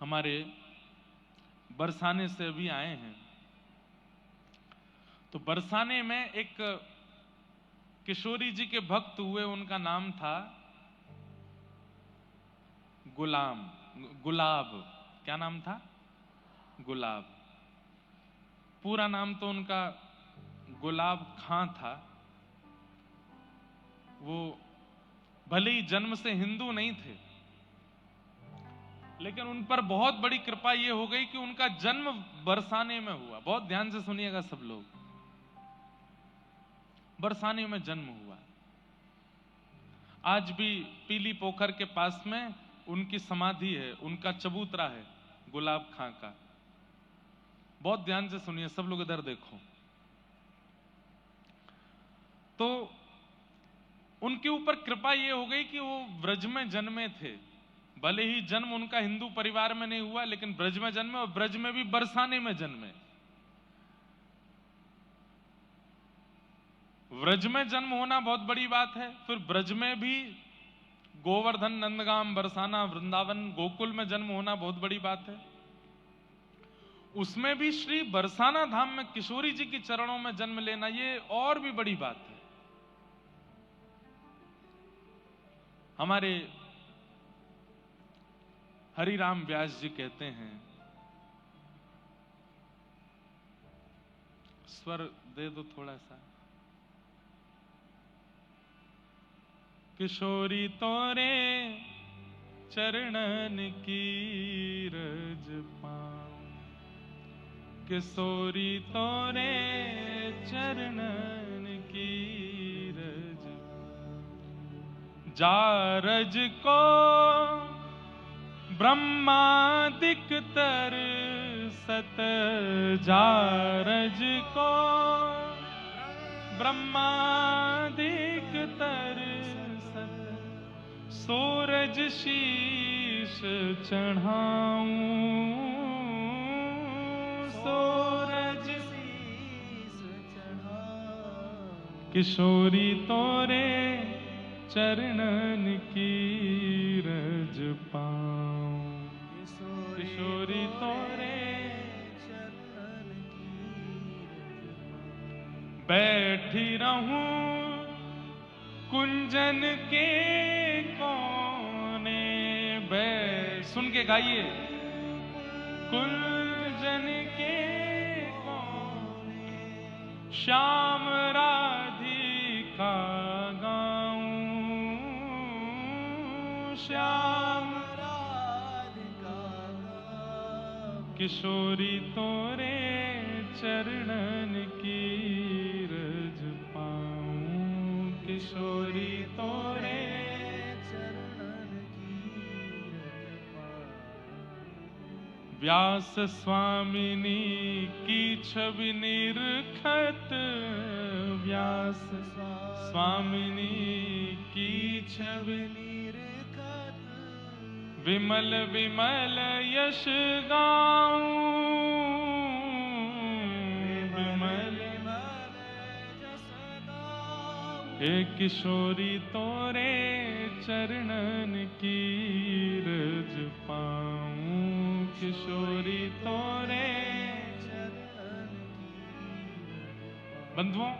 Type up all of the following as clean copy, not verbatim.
हमारे बरसाने से अभी आए हैं। तो बरसाने में एक किशोरी जी के भक्त हुए, उनका नाम था गुलाब। क्या नाम था? गुलाब। पूरा नाम तो उनका गुलाब खां था। वो भले ही जन्म से हिंदू नहीं थे, लेकिन उन पर बहुत बड़ी कृपा ये हो गई कि उनका जन्म बरसाने में हुआ। बहुत ध्यान से सुनिएगा सब लोग, बरसाने में जन्म हुआ। आज भी पीली पोखर के पास में उनकी समाधि है, उनका चबूतरा है गुलाब खां का। बहुत ध्यान से सुनिए सब लोग, इधर देखो। तो उनके ऊपर कृपा ये हो गई कि वो ब्रज में जन्मे थे। भले ही जन्म उनका हिंदू परिवार में नहीं हुआ, लेकिन ब्रज में जन्मे, और ब्रज में भी बरसाने में जन्मे। ब्रज में जन्म होना बहुत बड़ी बात है। फिर ब्रज में भी गोवर्धन, नंदगाम, बरसाना, वृंदावन, गोकुल में जन्म होना बहुत बड़ी बात है। उसमें भी श्री बरसाना धाम में किशोरी जी के चरणों में जन्म लेना, ये और भी बड़ी बात है। हमारे हरिराम व्यास जी कहते हैं, स्वर दे दो थोड़ा सा। किशोरी तोरे चरणन की रज पाऊं, किशोरी तोरे चरणन की रज, जारज को ब्रह्मादिक तर सत, जारज को ब्रह्मादिक तर सत, सूरज शीश चढ़ाऊं, सूरज शीश चढ़ाऊं, किशोरी तोरे चरणन की रज पाऊं, किशोरी तोरे चरणन की रज पाऊं, बैठी रहूं कुंजन के कोने, सुन के गाइए, कुंजन के कोने श्याम राधिका गाऊं, श्याम राधिका गाऊं, किशोरी तोरे चरणन की रज पाऊं, किशोरी तोरे चरणन की रज पाऊं, व्यास स्वामिनी की छवि निरखत, व्यास स्वामिनी की छवि निरखत, विमल विमल यश गाऊं, विमल विमल यश गाऊं, हे किशोरी तोरे चरणन की रज पाऊं, किशोरी तोरे चरणन की रज पाऊं। बंधुओं,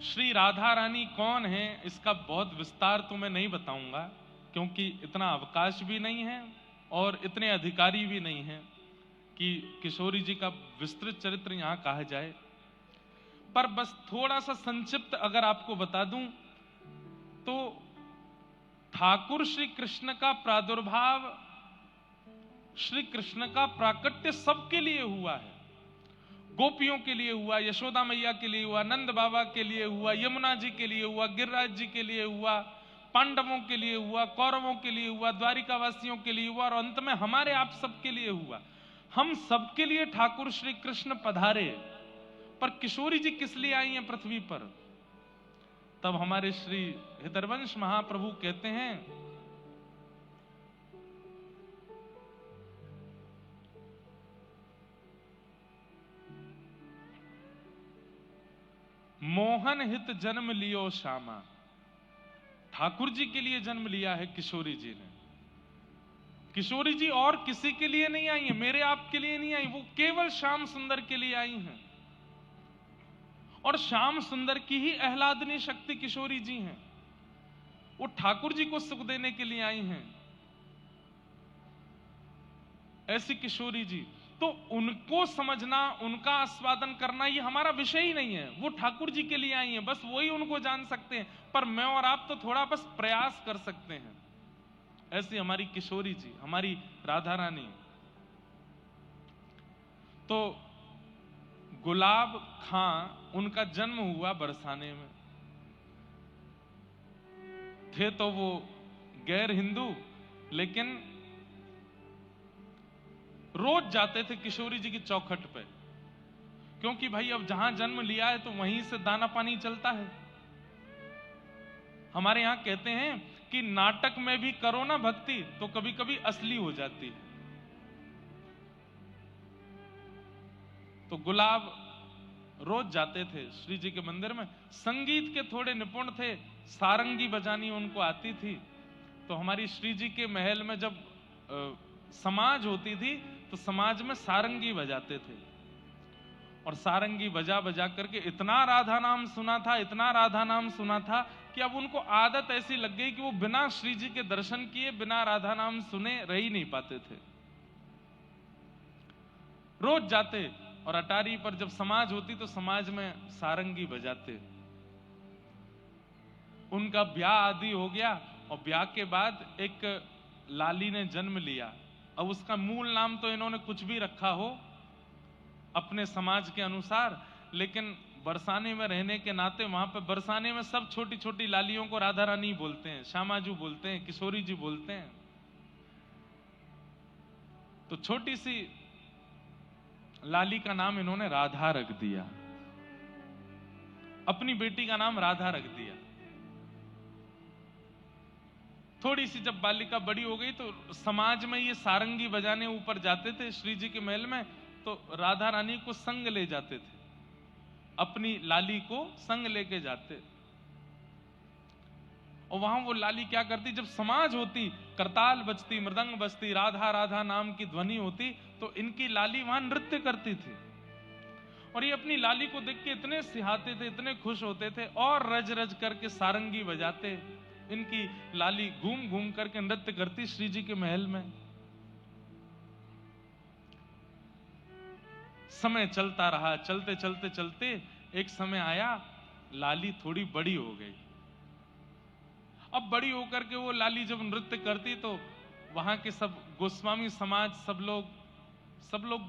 श्री राधा रानी कौन है इसका बहुत विस्तार तो मैं नहीं बताऊंगा, क्योंकि इतना अवकाश भी नहीं है और इतने अधिकारी भी नहीं है कि किशोरी जी का विस्तृत चरित्र यहां कहा जाए। पर बस थोड़ा सा संक्षिप्त अगर आपको बता दूं तो ठाकुर श्री कृष्ण का प्रादुर्भाव, श्री कृष्ण का प्राकट्य सबके लिए हुआ है। गोपियों के लिए हुआ, यशोदा मैया के लिए हुआ, नंद बाबा के लिए हुआ, यमुना जी के लिए हुआ, गिरिराज जी के लिए हुआ, पांडवों के लिए हुआ, कौरवों के लिए हुआ, द्वारिका वासियों के लिए हुआ, और अंत में हमारे आप सबके लिए हुआ। हम सबके लिए ठाकुर श्री कृष्ण पधारे। पर किशोरी जी किस लिए आई हैं पृथ्वी पर? तब हमारे श्री हितरवंश महाप्रभु कहते हैं, मोहन हित जन्म लियो श्यामा। ठाकुर जी के लिए जन्म लिया है किशोरी जी ने। किशोरी जी और किसी के लिए नहीं आई है, मेरे आपके लिए नहीं आई, वो केवल श्याम सुंदर के लिए आई हैं। और श्याम सुंदर की ही आह्लादनी शक्ति किशोरी जी हैं। वो ठाकुर जी को सुख देने के लिए आई हैं, ऐसी किशोरी जी। तो उनको समझना, उनका आस्वादन करना ये हमारा विषय ही नहीं है। वो ठाकुर जी के लिए आई हैं, बस वही उनको जान सकते हैं। पर मैं और आप तो थोड़ा बस प्रयास कर सकते हैं। ऐसी हमारी किशोरी जी, हमारी राधा रानी। तो गुलाब खां, उनका जन्म हुआ बरसाने में। थे तो वो गैर हिंदू, लेकिन रोज जाते थे किशोरी जी की चौखट पे, क्योंकि भाई अब जहां जन्म लिया है तो वहीं से दाना पानी चलता है। हमारे यहां कहते हैं कि नाटक में भी करो ना भक्ति तो कभी कभी असली हो जाती है। तो गुलाब रोज जाते थे श्री जी के मंदिर में। संगीत के थोड़े निपुण थे, सारंगी बजानी उनको आती थी। तो हमारी श्री जी के महल में जब समाज होती थी तो समाज में सारंगी बजाते थे। और सारंगी बजा बजा करके इतना राधा नाम सुना था, इतना राधा नाम सुना था कि अब उनको आदत ऐसी लग गई कि वो बिना श्री जी के दर्शन किए, बिना राधा नाम सुने रह ही नहीं पाते थे। रोज जाते और अटारी पर जब समाज होती तो समाज में सारंगी बजाते। उनका ब्याह आदि हो गया और ब्याह के बाद एक लाली ने जन्म लिया। अब उसका मूल नाम तो इन्होंने कुछ भी रखा हो अपने समाज के अनुसार, लेकिन बरसाने में रहने के नाते वहां पे बरसाने में सब छोटी छोटी लालियों को राधा रानी बोलते हैं, श्यामाजू बोलते हैं, किशोरी जी बोलते हैं। तो छोटी सी लाली का नाम इन्होंने राधा रख दिया, अपनी बेटी का नाम राधा रख दिया। थोड़ी सी जब बालिका बड़ी हो गई तो समाज में ये सारंगी बजाने ऊपर जाते थे श्री जी के महल में, तो राधा रानी को संग ले जाते थे, अपनी लाली को संग लेके जाते। और वहां वो लाली क्या करती, जब समाज होती, करताल बजती, मृदंग बजती, राधा राधा नाम की ध्वनि होती, तो इनकी लाली वहां नृत्य करती थी। और ये अपनी लाली को देख के इतने सिहाते थे, इतने खुश होते थे और रज रज करके सारंगी बजाते। इनकी लाली घूम घूम करके नृत्य करती श्री जी के महल में। समय चलता रहा, चलते चलते चलते एक समय आया, लाली थोड़ी बड़ी हो गई। अब बड़ी होकर के वो लाली जब नृत्य करती तो वहां के सब गोस्वामी समाज, सब लोग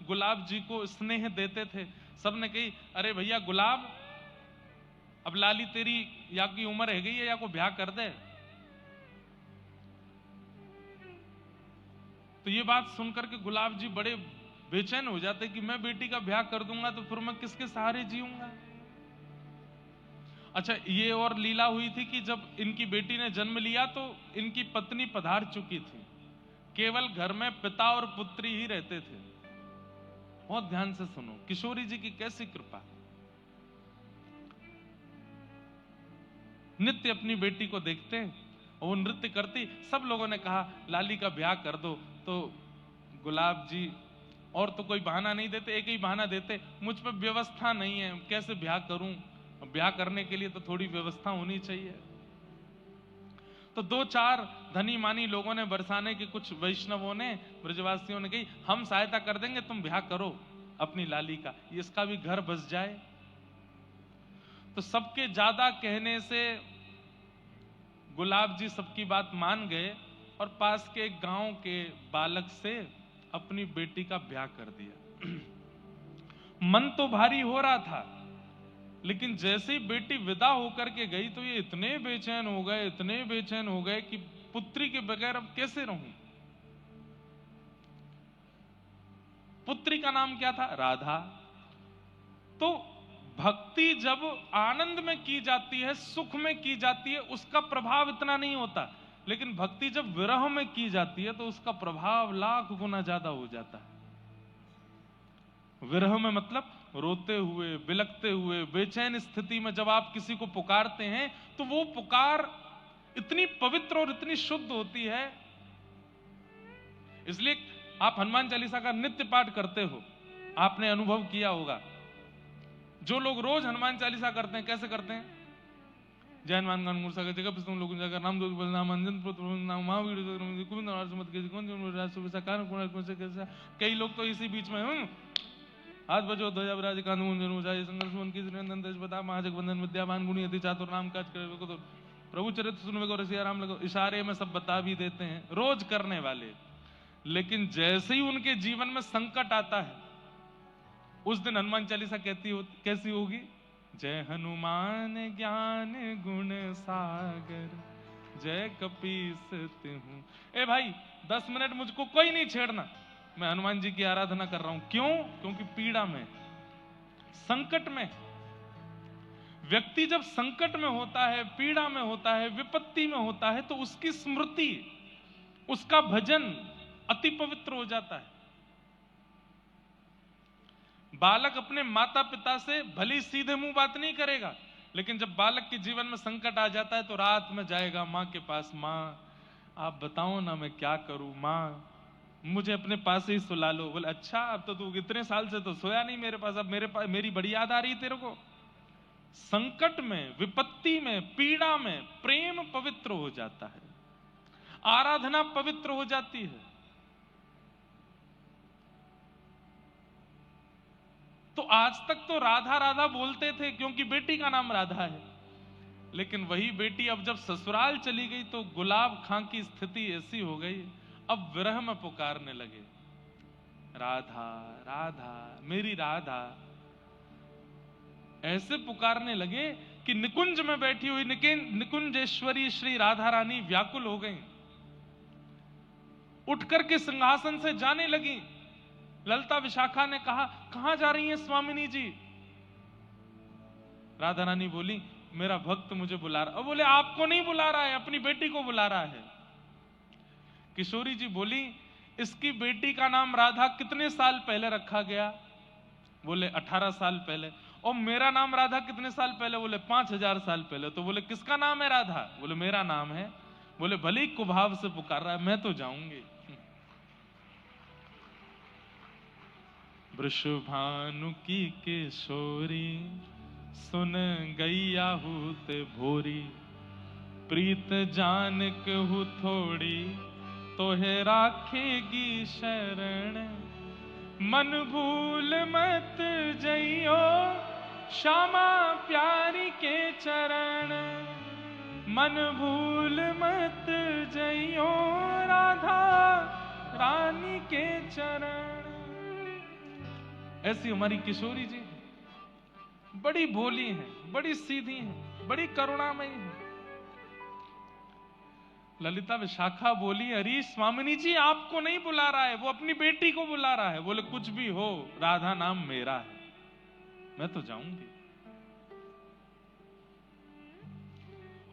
गुलाब जी को स्नेह देते थे। सबने कही, अरे भैया गुलाब, अब लाली तेरी या की उम्र रह गई है, या को ब्याह कर दे। तो ये बात सुनकर के गुलाब जी बड़े बेचैन हो जाते कि मैं बेटी का ब्याह कर दूंगा तो फिर मैं किसके सहारे जीऊंगा। अच्छा, ये और लीला हुई थी कि जब इनकी बेटी ने जन्म लिया तो इनकी पत्नी पधार चुकी थी, केवल घर में पिता और पुत्री ही रहते थे। बहुत ध्यान से सुनो, किशोरी जी की कैसी कृपा। नित्य अपनी बेटी को देखते और वो नृत्य करती। सब लोगों ने कहा लाली का ब्याह कर दो, तो गुलाब जी और तो कोई बहाना नहीं देते, एक ही बहाना देते, मुझ पर व्यवस्था नहीं है, कैसे ब्याह करूं। ब्याह करने के लिए तो थोड़ी व्यवस्था होनी चाहिए। तो दो चार धनी मानी लोगों ने, बरसाने के कुछ वैष्णवों ने, ब्रजवासियों ने कही, हम सहायता कर देंगे, तुम ब्याह करो अपनी लाली का, इसका भी घर बस जाए। तो सबके ज्यादा कहने से गुलाब जी सबकी बात मान गए और पास के एक गांव के बालक से अपनी बेटी का ब्याह कर दिया। मन तो भारी हो रहा था, लेकिन जैसे ही बेटी विदा होकर के गई तो ये इतने बेचैन हो गए, इतने बेचैन हो गए कि पुत्री के बगैर अब कैसे रहूं। पुत्री का नाम क्या था? राधा। तो भक्ति जब आनंद में की जाती है, सुख में की जाती है, उसका प्रभाव इतना नहीं होता, लेकिन भक्ति जब विरह में की जाती है तो उसका प्रभाव लाख गुना ज्यादा हो जाता है। विरह में मतलब रोते हुए, बिलखते हुए, बेचैन स्थिति में जब आप किसी को पुकारते हैं तो वो पुकार इतनी पवित्र और इतनी शुद्ध होती है इसलिए आप हनुमान चालीसा का नित्य पाठ करते हो, आपने अनुभव किया होगा। जो लोग रोज हनुमान चालीसा करते हैं, कैसे करते हैं? जय हनुमान ज्ञान गुण सागर जगत प्रसिद्ध लोक उजागर नाम दूत बलनाम अंजन पुत्र नाम महावीर कुंद सुमत के कौन सुविसा कान कुण से कैसा। कई लोग तो इसी बीच में हाथ बजो ध्वजा विराज कांध मुंजन ऊंचाई संघर्ष मन की नंदन देश बता महाजग बंधन विद्यावान गुणी अति चातुर नाम काज करे को तो प्रभु चरित्र सुनवे को सिया राम लगो। इशारे में सब बता भी देते हैं रोज करने वाले, लेकिन जैसे ही उनके जीवन में संकट आता है उस दिन हनुमान चालीसा कैसी होगी? जय हनुमान ज्ञान गुण सागर जय कपीस तिहु। ए भाई 10 मिनट मुझको कोई नहीं छेड़ना, मैं हनुमान जी की आराधना कर रहा हूं। क्यों? क्योंकि पीड़ा में, संकट में, व्यक्ति जब संकट में होता है, पीड़ा में होता है, विपत्ति में होता है, तो उसकी स्मृति, उसका भजन अति पवित्र हो जाता है। बालक अपने माता पिता से भली सीधे मुंह बात नहीं करेगा, लेकिन जब बालक के जीवन में संकट आ जाता है तो रात में जाएगा मां के पास, मां आप बताओ ना मैं क्या करूं, मां मुझे अपने पास ही सुला लो। बोले अच्छा, अब तो तू इतने साल से तो सोया नहीं मेरे पास, अब मेरी बड़ी याद आ रही तेरे को। संकट में, विपत्ति में, पीड़ा में प्रेम पवित्र हो जाता है, आराधना पवित्र हो जाती है। तो आज तक तो राधा राधा बोलते थे क्योंकि बेटी का नाम राधा है, लेकिन वही बेटी अब जब ससुराल चली गई तो गुलाब खां की स्थिति ऐसी हो गई, अब विरह में पुकारने लगे, राधा राधा मेरी राधा। ऐसे पुकारने लगे कि निकुंज में बैठी हुई निकुंजेश्वरी श्री राधा रानी व्याकुल हो गई, उठकर के सिंहासन से जाने लगी। ललता विशाखा ने कहा, कहां जा रही हैं स्वामिनी जी? राधा रानी बोली, मेरा भक्त मुझे बुला रहा। बोले आपको नहीं बुला रहा है, अपनी बेटी को बुला रहा है। किशोरी जी बोली, इसकी बेटी का नाम राधा कितने साल पहले रखा गया? बोले 18 साल पहले। और मेरा नाम राधा कितने साल पहले? बोले 5000 साल पहले। तो बोले किसका नाम है राधा? बोले मेरा नाम है। बोले भले कुभाव से पुकार रहा है, मैं तो जाऊंगी। वृषभानु की किशोरी सुन गई आहूत भोरी, प्रीत जान कहू थोड़ी तोहे राखेगी शरण। मन भूल मत जइयो श्यामा प्यारी के चरण, मन भूल मत जइयो राधा रानी के चरण। ऐसी हमारी किशोरी जी बड़ी भोली हैं, बड़ी सीधी हैं, बड़ी करुणामयी हैं। ललिता विशाखा बोली, अरे स्वामिनी जी आपको नहीं बुला रहा है, वो अपनी बेटी को बुला रहा है। बोले कुछ भी हो, राधा नाम मेरा है, मैं तो जाऊंगी।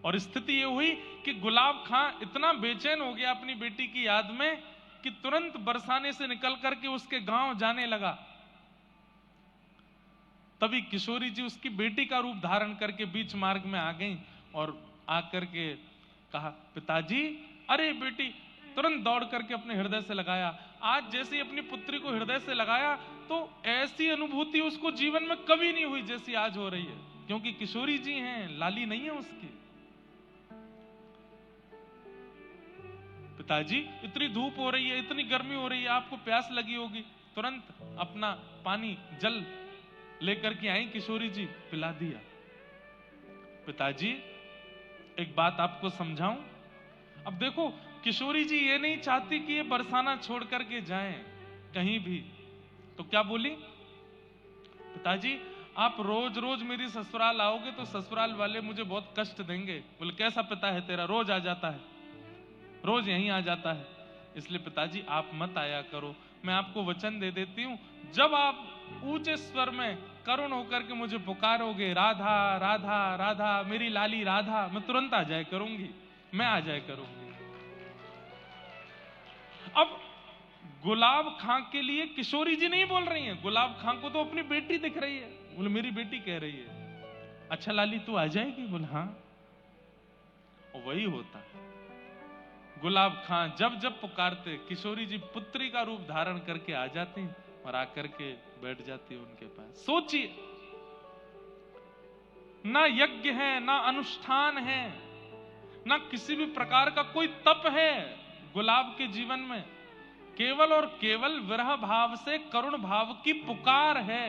और स्थिति ये हुई कि गुलाब खां इतना बेचैन हो गया अपनी बेटी की याद में कि तुरंत बरसाने से निकल करके उसके गांव जाने लगा। तभी किशोरी जी उसकी बेटी का रूप धारण करके बीच मार्ग में आ गई और आकर के कहा, पिताजी। अरे बेटी तुरंत दौड़ करके अपने हृदय से लगाया। आज जैसे ही अपनी पुत्री को हृदय से लगाया तो ऐसी अनुभूति उसको जीवन में कभी नहीं हुई जैसी आज हो रही है, क्योंकि किशोरी जी हैं, लाली नहीं है उसकी। पिताजी इतनी धूप हो रही है, इतनी गर्मी हो रही है, आपको प्यास लगी होगी। तुरंत अपना पानी जल लेकर के आई किशोरी जी, पिला दिया। पिताजी एक बात आपको समझाऊं। अब देखो किशोरी जी ये नहीं चाहती कि ये बरसाना छोड़ करके जाएं कहीं भी, तो क्या बोली, पिताजी आप रोज रोज मेरी ससुराल आओगे तो ससुराल वाले मुझे बहुत कष्ट देंगे। बोले कैसा पिता है तेरा, रोज आ जाता है, रोज यहीं आ जाता है, इसलिए पिताजी आप मत आया करो। मैं आपको वचन दे देती हूं, जब आप ऊंचे स्वर में करुण होकर के मुझे पुकारोगे, राधा राधा राधा मेरी लाली राधा, मैं तुरंत आ जाया करूंगी, मैं आ जाया करूंगी। अब गुलाब खां के लिए किशोरी जी नहीं बोल रही हैं, गुलाब खां को तो अपनी बेटी दिख रही है। बोले मेरी बेटी कह रही है, अच्छा लाली तू आ जाएगी? बोले हाँ। और वही होता है गुलाब खां जब जब पुकारते किशोरी जी पुत्री का रूप धारण करके आ जाती और आकर के बैठ जाती उनके पास। सोचिए, ना यज्ञ है, ना अनुष्ठान है, ना किसी भी प्रकार का कोई तप है गुलाब के जीवन में, केवल और केवल विरह भाव से करुण भाव की पुकार है।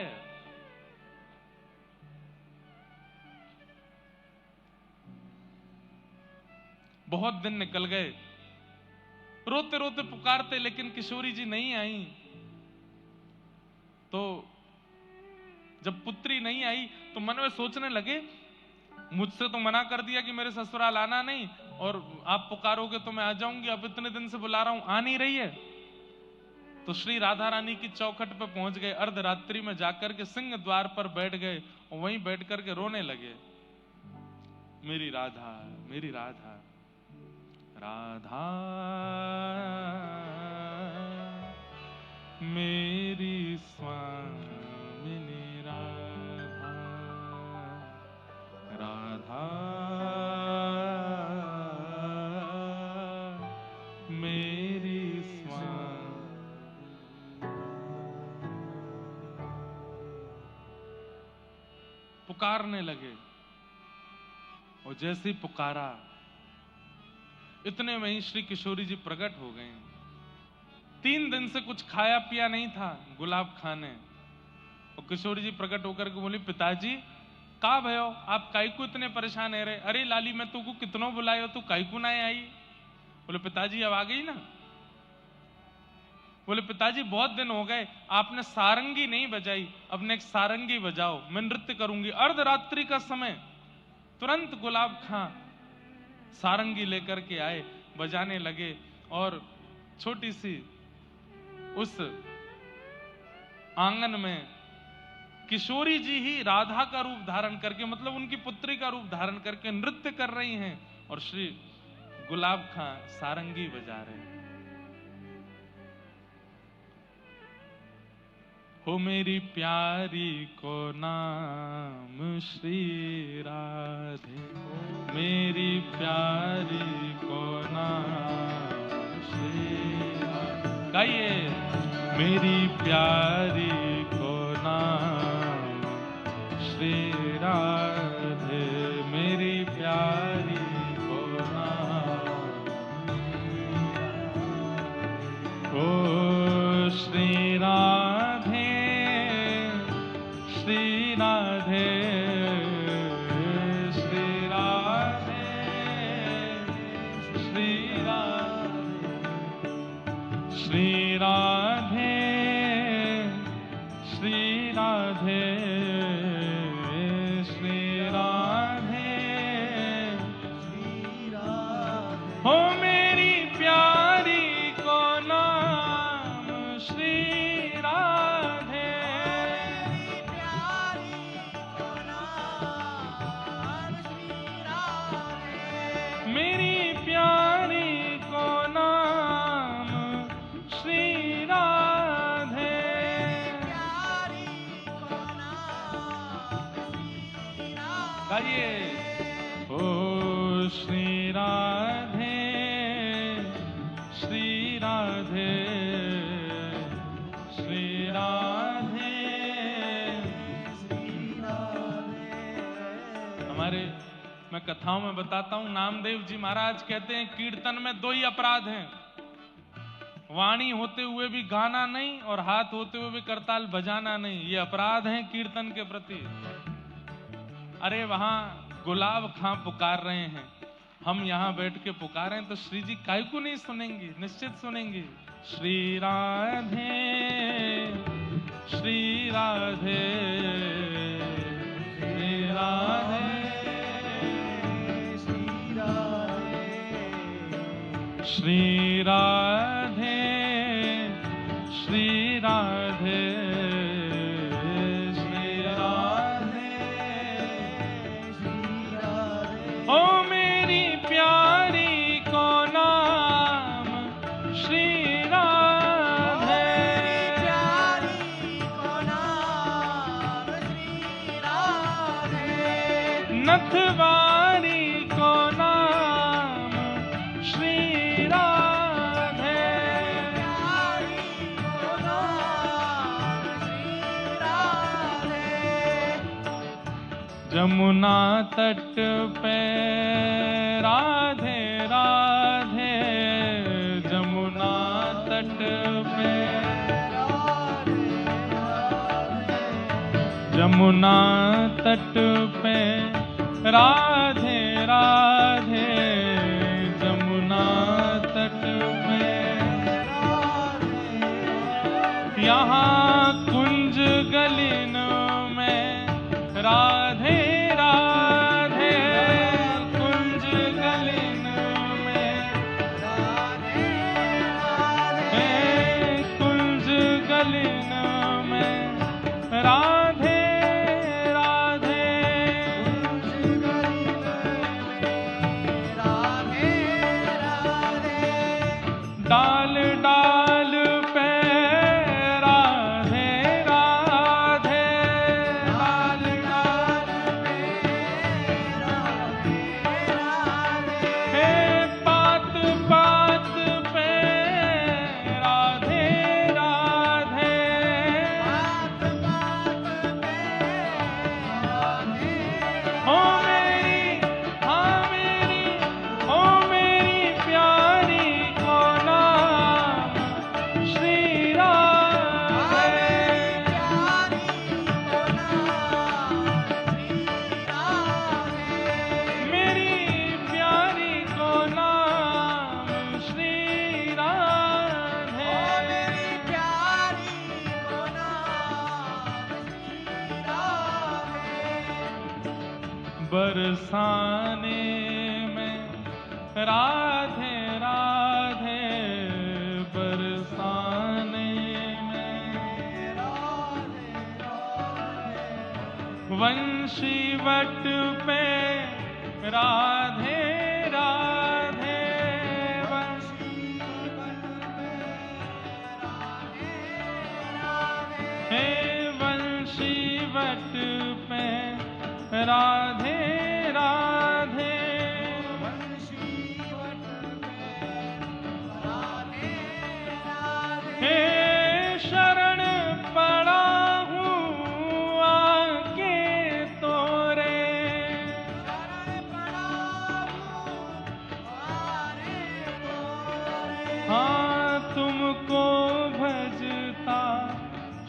बहुत दिन निकल गए, रोते रोते पुकारते, लेकिन किशोरी जी नहीं आई। तो जब पुत्री नहीं आई तो मन में सोचने लगे, मुझसे तो मना कर दिया कि मेरे ससुराल आना नहीं, और आप पुकारोगे तो मैं आ जाऊंगी, अब इतने दिन से बुला रहा हूं, आ नहीं रही है। तो श्री राधा रानी की चौखट पे पहुंच गए, अर्धरात्रि में जाकर के सिंह द्वार पर बैठ गए और वहीं बैठ करके रोने लगे, मेरी राधा, मेरी राधा, राधा मेरी स्वामिनी राधा, राधा मेरी पुकारने लगे। और जैसे ही पुकारा, इतने में ही श्री किशोरी जी प्रकट हो गए। 3 दिन से कुछ खाया पिया नहीं था गुलाब खां ने। और किशोरी जी प्रकट होकर के बोली, पिताजी का भयो, आप काई को इतने परेशान है रहे? अरे लाली, मैं तुमको कितनों बुलायो, तू काई को ना आई? बोले पिताजी अब आ गई ना। बोले पिताजी बहुत दिन हो गए, आपने सारंगी नहीं बजाई, अब ने एक सारंगी बजाओ, मैं नृत्य करूंगी। अर्धरात्रि का समय, तुरंत गुलाब खां सारंगी लेकर के आए, बजाने लगे। और छोटी सी उस आंगन में किशोरी जी ही राधा का रूप धारण करके, मतलब उनकी पुत्री का रूप धारण करके नृत्य कर रही हैं, और श्री गुलाब खां सारंगी बजा रहे हैं। हो मेरी प्यारी को नाम श्री राधे, मेरी प्यारी को नाम श्री राधे। गाइए, मेरी प्यारी को नाम श्री राधे, मेरी प्यारी को नाम, ओ श्री राधे, श्री राधे, श्री राधे, श्री राधे, श्री राधे, श्री राधे, श्री राधे, श्री राधे। हो मेरी प्यारी को नाम श्री राधे, मेरी प्यारी को नाम श्री राधे, गाइए, ओ श्री राधे, श्री राधे, श्री राधे, श्री राधे। हमारे, मैं कथाओं में बताता हूं, नामदेव जी महाराज कहते हैं कीर्तन में 2 ही अपराध हैं, वाणी होते हुए भी गाना नहीं और हाथ होते हुए भी करताल बजाना नहीं। ये अपराध हैं कीर्तन के प्रति। अरे वहां गुलाब खां पुकार रहे हैं, हम यहां बैठ के पुकारें तो श्री जी काहे को नहीं सुनेंगी? निश्चित सुनेंगी। श्री राधे, श्री राधे, श्री राधे, श्री राधे, श्री राधे, श्री राधे, श्री राधे। ओ मेरी प्यारी को नाम श्री राधे, प्यारी को नाम श्री राधे, नथवारी को नाम श्री राधे। जमुना तट पे राधे राधे, जमुना तट पे, जमुना तट पे राधे राधे, जमुना तट पे। यहाँ कुंज गलिन में राधे राधे, कुंज गलिन में राधे राधे, कुंज गलिन में राधे राधे, कुंज गलिन में राधे राधे। डाल डाल पे बरसाने में राधे राधे, बरसाने में राधे राधे। वंशीवट पे राधे राधे, वंशीवट पे राधे राधे, हे वंशीवट पे राधे राधे, वंशीवट पे राधे राधे। हे शरण पड़ा हूँ आके तोरे, शरण पड़ा हूँ आके तोरे। हाँ तुमको भजता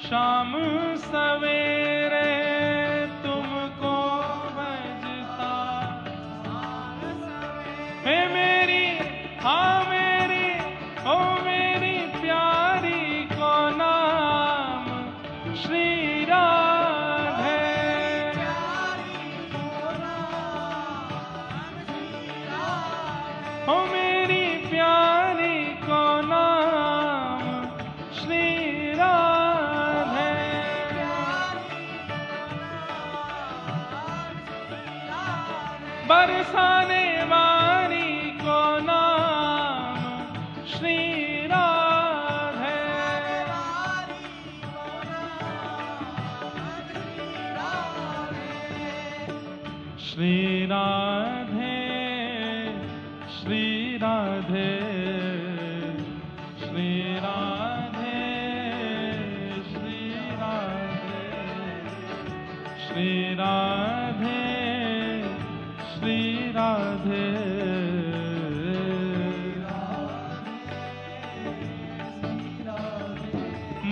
शाम सवेरे, हे मेरी, हाँ मेरी, ओ मेरी प्यारी को नाम श्री राधे, ओ मेरी प्यारी को नाम श्री राधे। बरसाने वाली को नाम श्री राधे, श्री राधे, श्री राधे, श्री राधे, श्री राधे, श्री राधे, श्री राधे।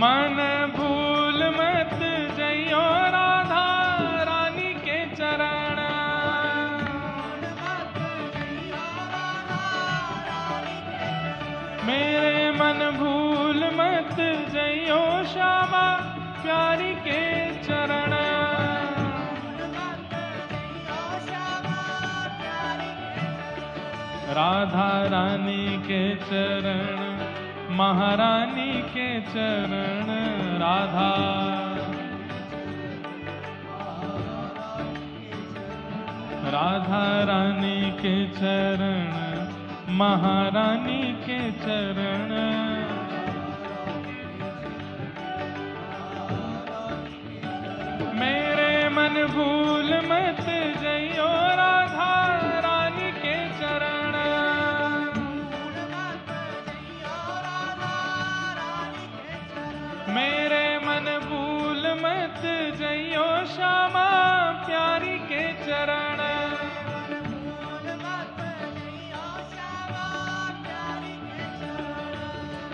मन भूल मत जइयो राधा रानी के चरण, मेरे मन भूल मत जइयो श्यामा प्यारी के चरण, राधा रानी के चरण, महारानी के चरण, राधा राधा रानी के चरण, महारानी के चरण। मेरे मन भूल मत जइयो राधा रानी के चरण, मेरे मन भूल मत जइयो श्यामा प्यारी के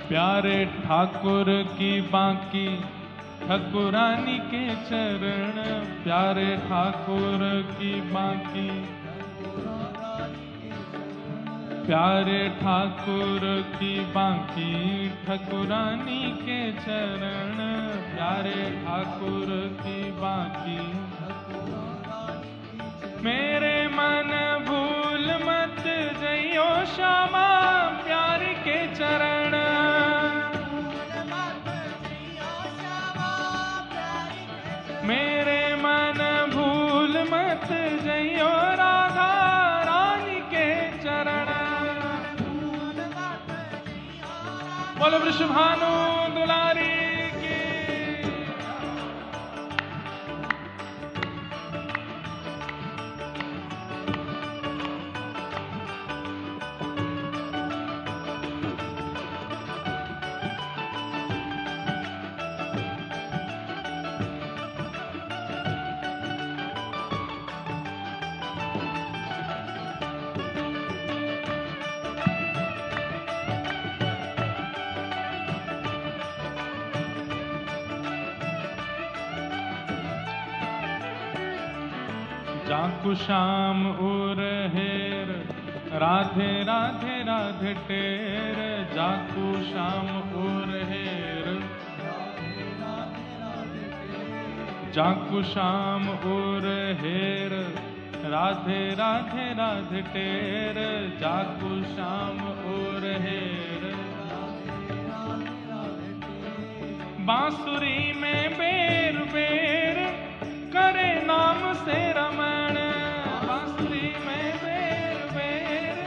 प्यारे ठाकुर की बांकी ठाकुरानी के चरण, प्यारे ठाकुर की बांकी, प्यारे ठाकुर की बांकी ठाकुरानी के चरण, प्यारे ठाकुर की बांकी। मेरे मन भूल मत जइयो श्यामा प्यारी के चरण, मेरे मन भूल मत जइयो राधा रानी के चरण। बोलो वृषभानु दुलारी की। जाकु श्याम उर हेर, राधे राधे राधे टेर, जाकु श्याम उर हेर, जाकु श्याम उर हेर, राधे राधे राधे टेर, जाकु श्याम उर हेर। बांसुरी में बेर बेर करे नाम से रमण, बांसुरी में बेर बेर,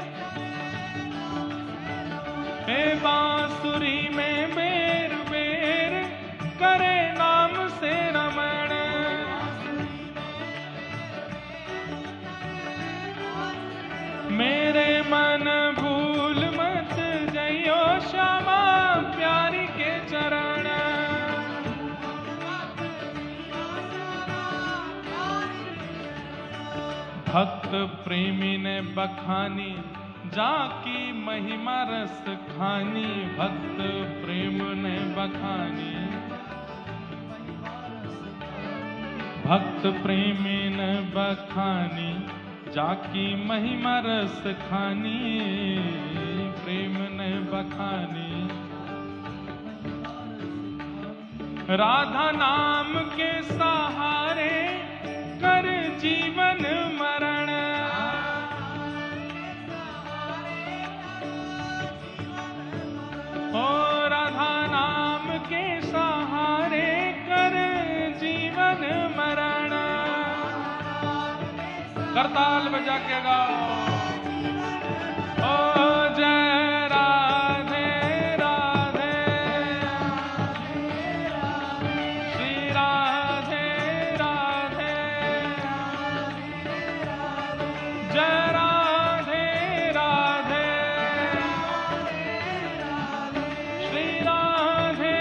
हे बांसुरी में बेर बेर करे नाम से रमण। मेरे मन भूल मत जइयो श्यामा प्यारी के चरण, भक्त प्रेमी ने बखानी जाकी महिमा रस खानी, भक्त प्रेम ने बखानी, भक्त प्रेमी ने बखानी जाकी महिमा रस खानी, प्रेम ने बखानी। राधा नाम के सहारे कर जीवन मरण, ओ राधा नाम के सहारे कर जीवन मरण। करताल बजा के गाओ, ओ जय राधे राधे, श्री राधे राधे, जय राधे राधे, श्री राधे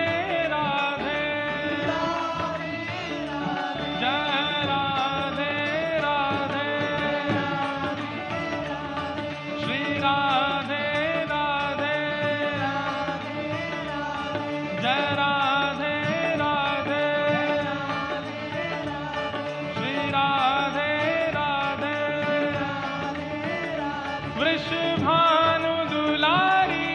राधे, जय राधे राधे, श्री राधे राधे, जय राधे राधे, श्री राधे राधे। वृषभानु दुलारी,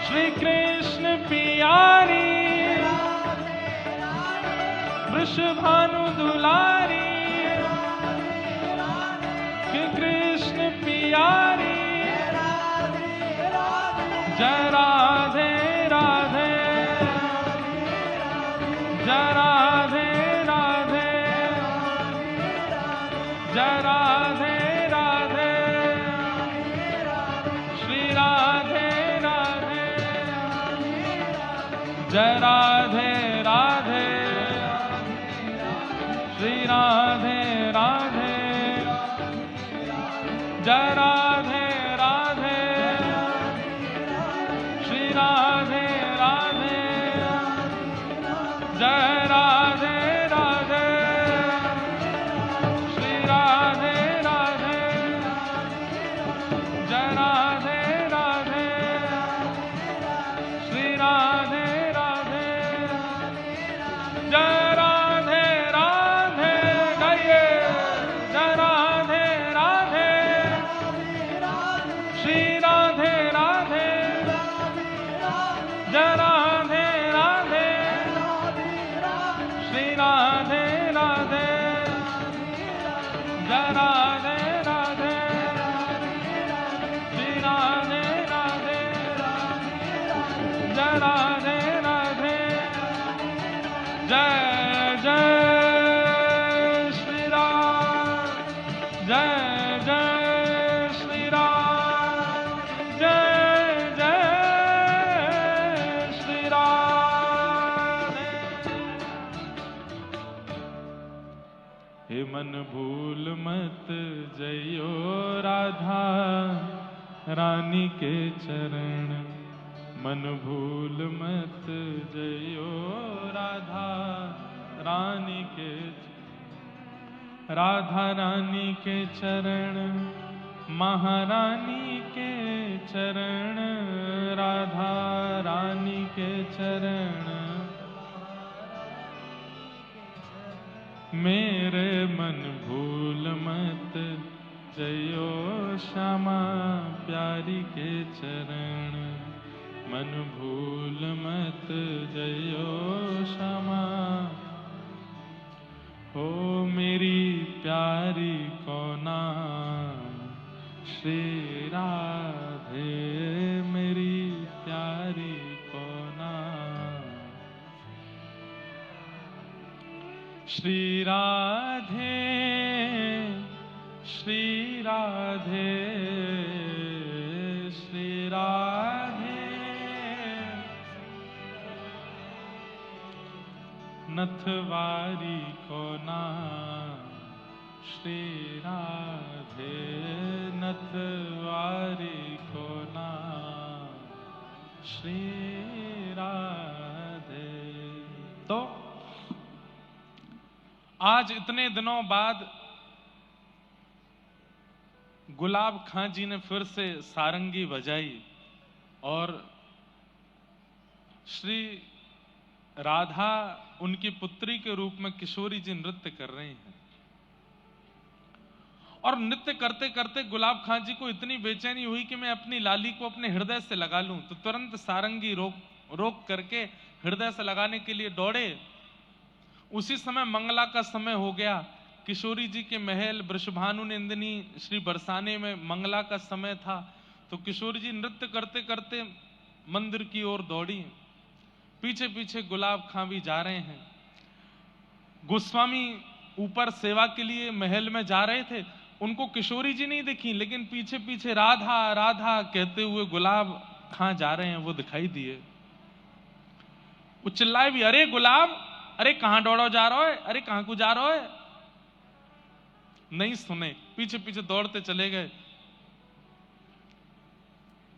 श्री कृष्ण पियारी, वृषभानु दुलारी, श्री कृष्ण पियारी, जय राधे राधे, जय राधे राधे, जय राधे राधे, श्री राधे राधे, जय राधे राधे, श्री राधे राधे, जय राधे राधे, श्री राधे राधे, जय राधे राधे, श्री राधे राधे, जय राधे राधे, राधे राधे जय जय श्री राम जय जय श्री राम जय जय श्री राम। हे मन भूल मत जइयो राधा रानी के चरण, मन भूल मत जइयो राधा रानी के, राधा रानी के चरण, महारानी के चरण, राधा रानी के चरण, मेरे मन भूल मत जइयो श्यामा प्यारी के चरण, मन भूल मत जइयो श्यामा। हो मेरी प्यारी को नाम श्री राधे, मेरी प्यारी को नाम श्री राधे श्री राधे श्री राधे। नथवारी को नाम श्री राधे, नथवारी को नाम श्री राधे। तो आज इतने दिनों बाद गुलाब खां जी ने फिर से सारंगी बजाई और श्री राधा उनकी पुत्री के रूप में किशोरी जी नृत्य कर रही हैं। और नृत्य करते करते गुलाब खां जी को इतनी बेचैनी हुई कि मैं अपनी लाली को अपने हृदय से लगा लूं, तो तुरंत सारंगी रोक करके हृदय से लगाने के लिए दौड़े। उसी समय मंगला का समय हो गया। किशोरी जी के महल वृषभानु नंदिनी श्री बरसाने में मंगला का समय था। तो किशोरी जी नृत्य करते करते मंदिर की ओर दौड़ी। पीछे पीछे गुलाब खां भी जा रहे हैं। गोस्वामी ऊपर सेवा के लिए महल में जा रहे थे, उनको किशोरी जी नहीं दिखी, लेकिन पीछे पीछे राधा राधा कहते हुए गुलाब खां जा रहे हैं, वो दिखाई दिए। वो चिल्लाए भी, अरे गुलाब, अरे कहां दौड़ो जा रहा है, अरे कहां को जा रहा है। नहीं सुने, पीछे पीछे दौड़ते चले गए।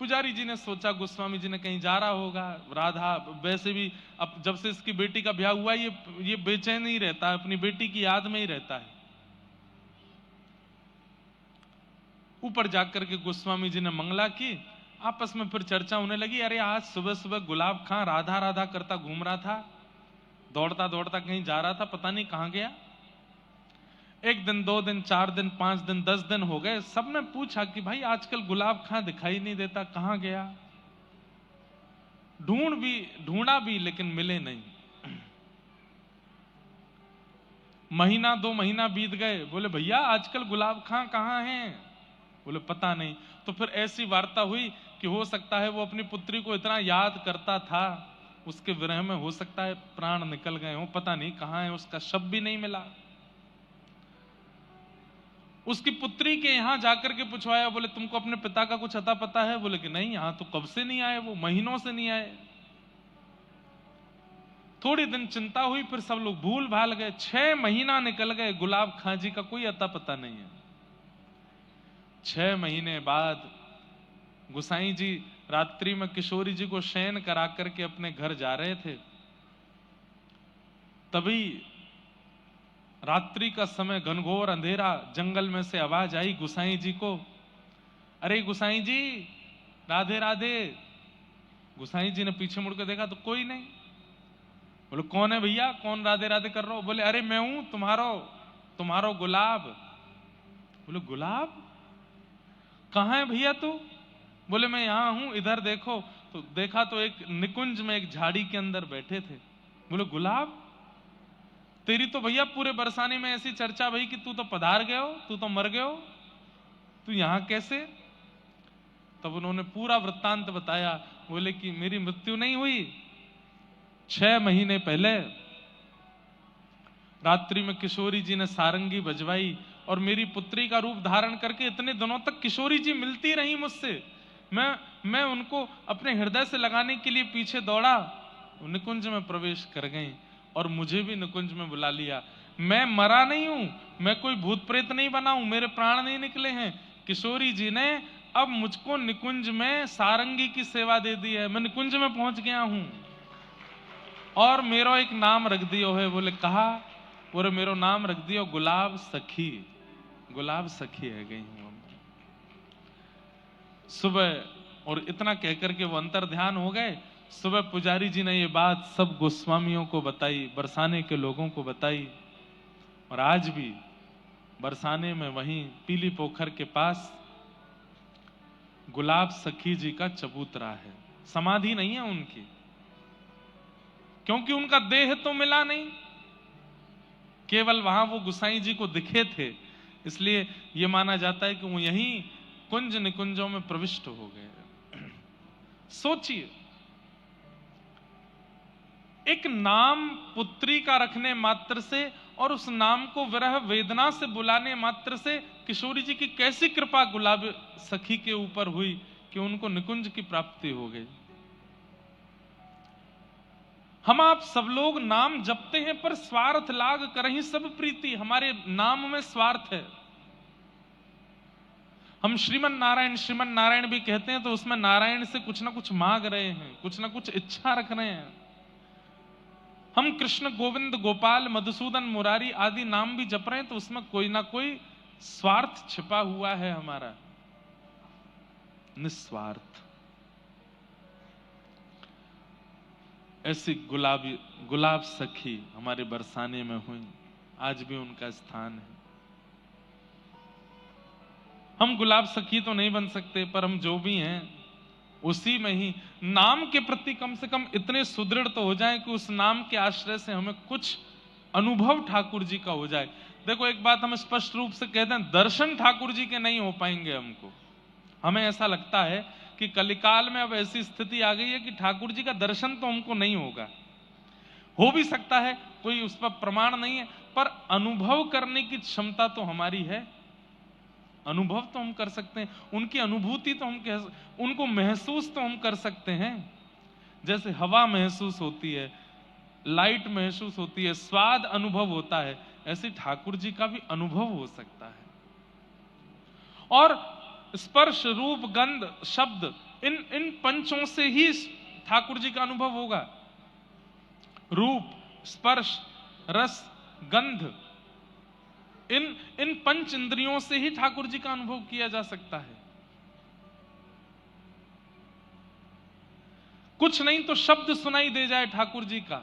पुजारी जी ने सोचा गोस्वामी जी ने कहीं जा रहा होगा। राधा वैसे भी अब जब से इसकी बेटी का ब्याह हुआ ये बेचैन ही रहता है, अपनी बेटी की याद में ही रहता है। ऊपर जाकर के गोस्वामी जी ने मंगला की। आपस में फिर चर्चा होने लगी, अरे आज सुबह सुबह गुलाब खां राधा राधा करता घूम रहा था, दौड़ता दौड़ता कहीं जा रहा था, पता नहीं कहां गया। एक दिन, 2 दिन, 4 दिन, 5 दिन, 10 दिन हो गए। सबने पूछा कि भाई आजकल गुलाब खां दिखाई नहीं देता, कहां गया। ढूंढा भी लेकिन मिले नहीं। महीना 2 महीना बीत गए। बोले भैया आजकल गुलाब खां कहां हैं? बोले पता नहीं। तो फिर ऐसी वार्ता हुई कि हो सकता है वो अपनी पुत्री को इतना याद करता था, उसके विरह में हो सकता है प्राण निकल गए हो, पता नहीं कहां है, उसका शव भी नहीं मिला। उसकी पुत्री के यहां जाकर के पूछवाया, बोले तुमको अपने पिता का कुछ अता पता है? बोले कि नहीं, यहां तो कब से नहीं आए, वो महीनों से नहीं आए। थोड़ी दिन चिंता हुई, फिर सब लोग भूल भाल गए। 6 महीना निकल गए, गुलाब खां जी का कोई अता पता नहीं है। 6 महीने बाद गुसाई जी रात्रि में किशोरी जी को शयन करा करके अपने घर जा रहे थे। तभी रात्रि का समय, घनघोर अंधेरा, जंगल में से आवाज आई गुसाई जी को, अरे गुसाई जी राधे राधे। गुसाई जी ने पीछे मुड़कर देखा तो कोई नहीं। बोले कौन है भैया, कौन राधे राधे कर रहे हो? बोले अरे मैं हूं तुम्हारो गुलाब। बोले गुलाब कहां है भैया तू? बोले मैं यहां हूं, इधर देखो। तो देखा तो एक निकुंज में एक झाड़ी के अंदर बैठे थे। बोले गुलाब, तेरी तो भैया पूरे बरसाने में ऐसी चर्चा भई कि तू तो पधार गए हो, तू तो मर गए हो, तू यहां कैसे? तब उन्होंने पूरा वृत्तांत बताया। बोले कि मेरी मृत्यु नहीं हुई, 6 महीने पहले रात्रि में किशोरी जी ने सारंगी बजवाई और मेरी पुत्री का रूप धारण करके इतने दिनों तक किशोरी जी मिलती रही मुझसे। मैं उनको अपने हृदय से लगाने के लिए पीछे दौड़ा, निकुंज में प्रवेश कर गई और मुझे भी निकुंज में बुला लिया। मैं मरा नहीं हूं, मैं कोई भूत प्रेत नहीं बना हूं, मेरे प्राण नहीं निकले हैं। किशोरी जी ने अब मुझको निकुंज में सारंगी की सेवा दे दी है, मैं निकुंज में पहुंच गया हूं और मेरा एक नाम रख दियो है। बोले कहा, बोले मेरो नाम रख दियो गुलाब सखी, गुलाब सखी है गई हूं सुबह। और इतना कहकर के वो अंतर ध्यान हो गए। सुबह पुजारी जी ने ये बात सब गोस्वामियों को बताई, बरसाने के लोगों को बताई। और आज भी बरसाने में वहीं पीली पोखर के पास गुलाब सखी जी का चबूतरा है। समाधि नहीं है उनकी, क्योंकि उनका देह तो मिला नहीं, केवल वहां वो गुसाई जी को दिखे थे, इसलिए यह माना जाता है कि वो यहीं कुंज निकुंजों में प्रविष्ट हो गए। सोचिए, एक नाम पुत्री का रखने मात्र से और उस नाम को विरह वेदना से बुलाने मात्र से किशोरी जी की कैसी कृपा गुलाब सखी के ऊपर हुई कि उनको निकुंज की प्राप्ति हो गई। हम आप सब लोग नाम जपते हैं पर स्वार्थ लाग करहीं सब प्रीति, हमारे नाम में स्वार्थ है। हम श्रीमन नारायण भी कहते हैं तो उसमें नारायण से कुछ ना कुछ मांग रहे हैं, कुछ ना कुछ इच्छा रख रहे हैं। हम कृष्ण गोविंद गोपाल मधुसूदन मुरारी आदि नाम भी जप रहे हैं तो उसमें कोई ना कोई स्वार्थ छिपा हुआ है हमारा, निस्वार्थ। ऐसी गुलाब सखी हमारे बरसाने में हुई, आज भी उनका स्थान है। हम गुलाब सखी तो नहीं बन सकते, पर हम जो भी हैं उसी में ही नाम के प्रति कम से कम इतने सुदृढ़ तो हो जाएं कि उस नाम के आश्रय से हमें कुछ अनुभव ठाकुर जी का हो जाए। देखो, एक बात हम स्पष्ट रूप से कहते हैं, दर्शन ठाकुर जी के नहीं हो पाएंगे हमको। हमें ऐसा लगता है कि कलिकाल में अब ऐसी स्थिति आ गई है कि ठाकुर जी का दर्शन तो हमको नहीं होगा। हो भी सकता है, कोई उस पर प्रमाण नहीं है, पर अनुभव करने की क्षमता तो हमारी है। अनुभव तो हम कर सकते हैं, उनकी अनुभूति तो हम उनको महसूस तो हम कर सकते हैं। जैसे हवा महसूस होती है, लाइट महसूस होती है, स्वाद अनुभव होता है, ऐसे ठाकुर जी का भी अनुभव हो सकता है। और स्पर्श रूप गंध शब्द, इन पंचों से ही ठाकुर जी का अनुभव होगा। रूप स्पर्श रस गंध, इन पंच इंद्रियों से ही ठाकुर जी का अनुभव किया जा सकता है। कुछ नहीं तो शब्द सुनाई दे जाए ठाकुर जी का,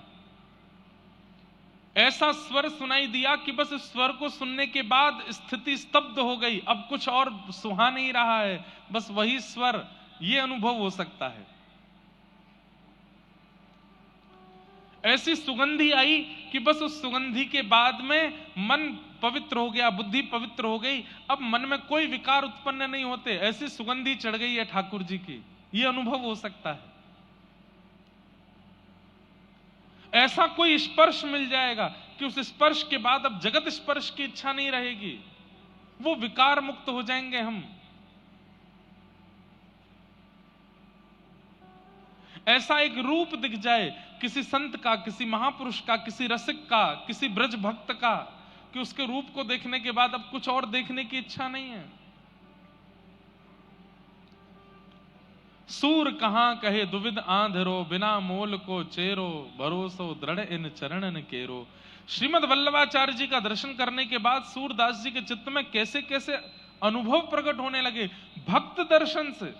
ऐसा स्वर सुनाई दिया कि बस इस स्वर को सुनने के बाद स्थिति स्तब्ध हो गई, अब कुछ और सुहा नहीं रहा है, बस वही स्वर, ये अनुभव हो सकता है। ऐसी सुगंधी आई कि बस उस सुगंधी के बाद में मन पवित्र हो गया, बुद्धि पवित्र हो गई, अब मन में कोई विकार उत्पन्न नहीं होते, ऐसी सुगंधी चढ़ गई है ठाकुर जी की, ये अनुभव हो सकता है। ऐसा कोई स्पर्श मिल जाएगा कि उस स्पर्श के बाद अब जगत स्पर्श की इच्छा नहीं रहेगी, वो विकार मुक्त हो जाएंगे हम। ऐसा एक रूप दिख जाए किसी संत का, किसी महापुरुष का, किसी रसिक का, किसी ब्रज भक्त का, कि उसके रूप को देखने के बाद अब कुछ और देखने की इच्छा नहीं है। सूर कहां कहे दुविध आंधरो, बिना मोल को चेरो, भरोसो दृढ़ इन चरणन केरो। श्रीमद वल्लभाचार्य जी का दर्शन करने के बाद सूरदास जी के चित्त में कैसे कैसे अनुभव प्रकट होने लगे भक्त दर्शन से।